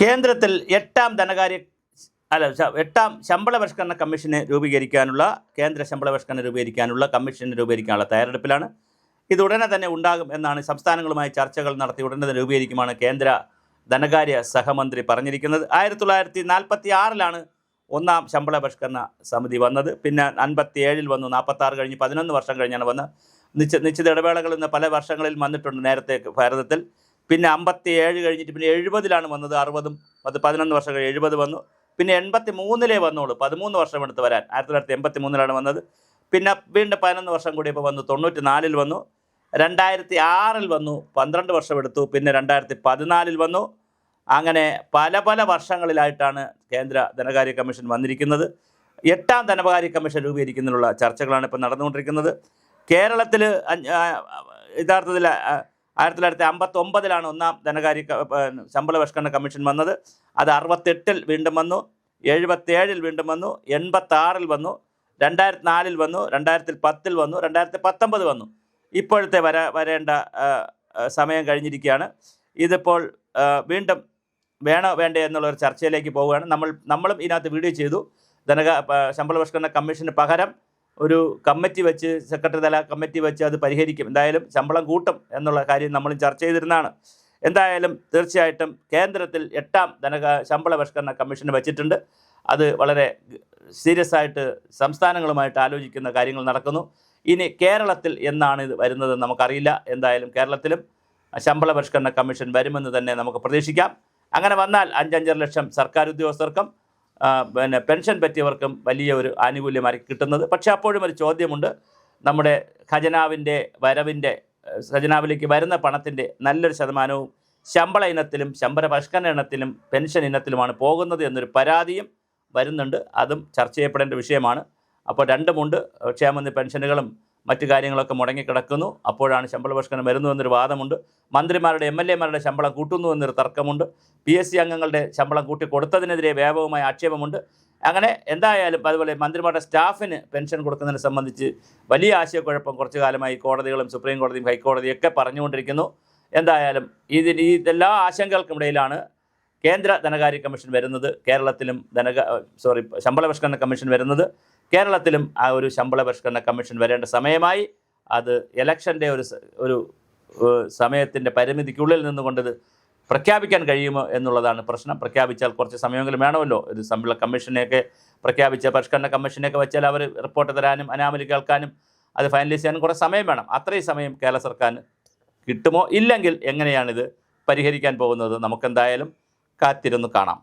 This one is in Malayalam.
കേന്ദ്രത്തിൽ എട്ടാം ശമ്പള പരിഷ്കരണ കമ്മീഷനെ രൂപീകരിക്കാനുള്ള കമ്മീഷനെ രൂപീകരിക്കാനുള്ള തയ്യാറെടുപ്പിലാണ്. ഇത് ഉടനെ തന്നെ ഉണ്ടാകും എന്നാണ് സംസ്ഥാനങ്ങളുമായി ചർച്ചകൾ നടത്തി ഉടനെ തന്നെ രൂപീകരിക്കുമാണ് കേന്ദ്ര ധനകാര്യ സഹമന്ത്രി പറഞ്ഞിരിക്കുന്നത്. 1946 ഒന്നാം ശമ്പള പരിഷ്കരണ സമിതി വന്നത്. പിന്നെ 57 വന്നു, 46 കഴിഞ്ഞ് 11 വർഷം കഴിഞ്ഞാണ് വന്നത്. നിശ്ചിത ഇടവേളകളിൽ നിന്ന് പല വർഷങ്ങളിൽ വന്നിട്ടുണ്ട് നേരത്തെ ഭാരതത്തിൽ. പിന്നെ 57 കഴിഞ്ഞിട്ട് പിന്നെ 70 വന്നത്. 60ഉം 11 വർഷം കഴിഞ്ഞ് 70 വന്നു. പിന്നെ 83 വന്നോളൂ, 13 വർഷം എടുത്ത് വരാൻ. 1983 വന്നത്. പിന്നെ വീണ്ടും 11 വർഷം കൂടി ഇപ്പോൾ വന്നു. 94 വന്നു, 2006 വന്നു, 12 വർഷം എടുത്തു. പിന്നെ 2014 വന്നു. അങ്ങനെ പല വർഷങ്ങളിലായിട്ടാണ് കേന്ദ്ര ധനകാര്യ കമ്മീഷൻ വന്നിരിക്കുന്നത്. 8ാം ധനകാര്യ കമ്മീഷൻ രൂപീകരിക്കുന്നതിനുള്ള ചർച്ചകളാണ് ഇപ്പോൾ നടന്നുകൊണ്ടിരിക്കുന്നത്. കേരളത്തിൽ യഥാർത്ഥത്തിൽ 1959 ഒന്നാം ശമ്പള പരിഷ്കരണ കമ്മീഷൻ വന്നത്. അത് 68 വീണ്ടും വന്നു, 77 വീണ്ടും വന്നു, 86 വന്നു, 2004 വന്നു, 2010 വന്നു, 2019 വന്നു. ഇപ്പോഴത്തെ വരേണ്ട സമയം കഴിഞ്ഞിരിക്കുകയാണ്. ഇതിപ്പോൾ വീണ്ടും വേണോ വേണ്ടേ എന്നുള്ളൊരു ചർച്ചയിലേക്ക് പോവുകയാണ്. നമ്മളും ഇതിനകത്ത് വീഡിയോ ചെയ്തു. ശമ്പള പരിഷ്കരണ കമ്മീഷന് പകരം ഒരു കമ്മിറ്റി വെച്ച്, സെക്രട്ടറി തല കമ്മിറ്റി വെച്ച് അത് പരിഹരിക്കും. എന്തായാലും ശമ്പളം കൂട്ടും എന്നുള്ള കാര്യം നമ്മളും ചർച്ച ചെയ്തിരുന്നതാണ്. എന്തായാലും തീർച്ചയായിട്ടും കേന്ദ്രത്തിൽ 8ാം ശമ്പള പരിഷ്കരണ കമ്മീഷന് വെച്ചിട്ടുണ്ട്. അത് വളരെ സീരിയസ് ആയിട്ട് സംസ്ഥാനങ്ങളുമായിട്ട് ആലോചിക്കുന്ന കാര്യങ്ങൾ നടക്കുന്നു. ഇനി കേരളത്തിൽ എന്നാണ് ഇത് വരുന്നത് നമുക്കറിയില്ല. എന്തായാലും കേരളത്തിലും ശമ്പള പരിഷ്കരണ കമ്മീഷൻ വരുമെന്ന് തന്നെ നമുക്ക് പ്രതീക്ഷിക്കാം. അങ്ങനെ വന്നാൽ 5-5 ലക്ഷം സർക്കാർ ഉദ്യോഗസ്ഥർക്കും പിന്നെ പെൻഷൻ പറ്റിയവർക്കും വലിയ ഒരു ആനുകൂല്യമായി കിട്ടുന്നത്. പക്ഷേ അപ്പോഴും ഒരു ചോദ്യമുണ്ട്. നമ്മുടെ ഖജനാവിലേക്ക് വരുന്ന പണത്തിൻ്റെ നല്ലൊരു ശതമാനവും ശമ്പള ഇനത്തിലും ശമ്പള പരിഷ്കരണ ഇനത്തിലും പെൻഷൻ ഇനത്തിലുമാണ് പോകുന്നത് എന്നൊരു പരാതിയും വരുന്നുണ്ട്. അതും ചർച്ച ചെയ്യപ്പെടേണ്ട വിഷയമാണ്. അപ്പോൾ രണ്ടുമുണ്ട്. ക്ഷേമനിധി പെൻഷനുകളും മറ്റു കാര്യങ്ങളൊക്കെ മുടങ്ങിക്കിടക്കുന്നു. അപ്പോഴാണ് ശമ്പള പരിഷ്കരണം വരുന്നു എന്നൊരു വാദമുണ്ട്. മന്ത്രിമാരുടെ MLA-മാരുടെ ശമ്പളം കൂട്ടുന്നു എന്നൊരു തർക്കമുണ്ട്. PSC അംഗങ്ങളുടെ ശമ്പളം കൂട്ടി കൊടുത്തതിനെതിരെ വ്യാപകമായ ആക്ഷേപമുണ്ട്. അങ്ങനെ എന്തായാലും അതുപോലെ മന്ത്രിമാരുടെ സ്റ്റാഫിന് പെൻഷൻ കൊടുക്കുന്നതിനെ സംബന്ധിച്ച് വലിയ ആശയക്കുഴപ്പം കുറച്ചു കാലമായി കോടതികളും സുപ്രീം കോടതിയും ഹൈക്കോടതിയും ഒക്കെ പറഞ്ഞുകൊണ്ടിരിക്കുന്നു. എന്തായാലും ഇതെല്ലാ ആശങ്കകൾക്കുമിടയിലാണ് കേന്ദ്ര ധനകാര്യ കമ്മീഷൻ വരുന്നത്. കേരളത്തിലും ശമ്പള പരിഷ്കരണ കമ്മീഷൻ വരുന്നത്. കേരളത്തിലും ആ ഒരു ശമ്പള പരിഷ്കരണ കമ്മീഷൻ വരേണ്ട സമയമായി. അത് ഇലക്ഷൻ്റെ ഒരു സമയത്തിൻ്റെ പരിമിതിക്കുള്ളിൽ നിന്നുകൊണ്ടത് പ്രഖ്യാപിക്കാൻ കഴിയുമോ എന്നുള്ളതാണ് പ്രശ്നം. പ്രഖ്യാപിച്ചാൽ കുറച്ച് സമയമെങ്കിലും വേണമല്ലോ. ഇത് ശമ്പള കമ്മീഷനെയൊക്കെ പ്രഖ്യാപിച്ച പരിഷ്കരണ കമ്മീഷനെയൊക്കെ വെച്ചാൽ അവർ റിപ്പോർട്ട് തരാനും അനാമലി കേൾക്കാനും അത് ഫൈനലൈസ് ചെയ്യാനും കുറേ സമയം വേണം. അത്രയും സമയം കേരള സർക്കാരിന് കിട്ടുമോ? ഇല്ലെങ്കിൽ എങ്ങനെയാണിത് പരിഹരിക്കാൻ പോകുന്നത്? നമുക്കെന്തായാലും കാത്തിരുന്ന് കാണാം.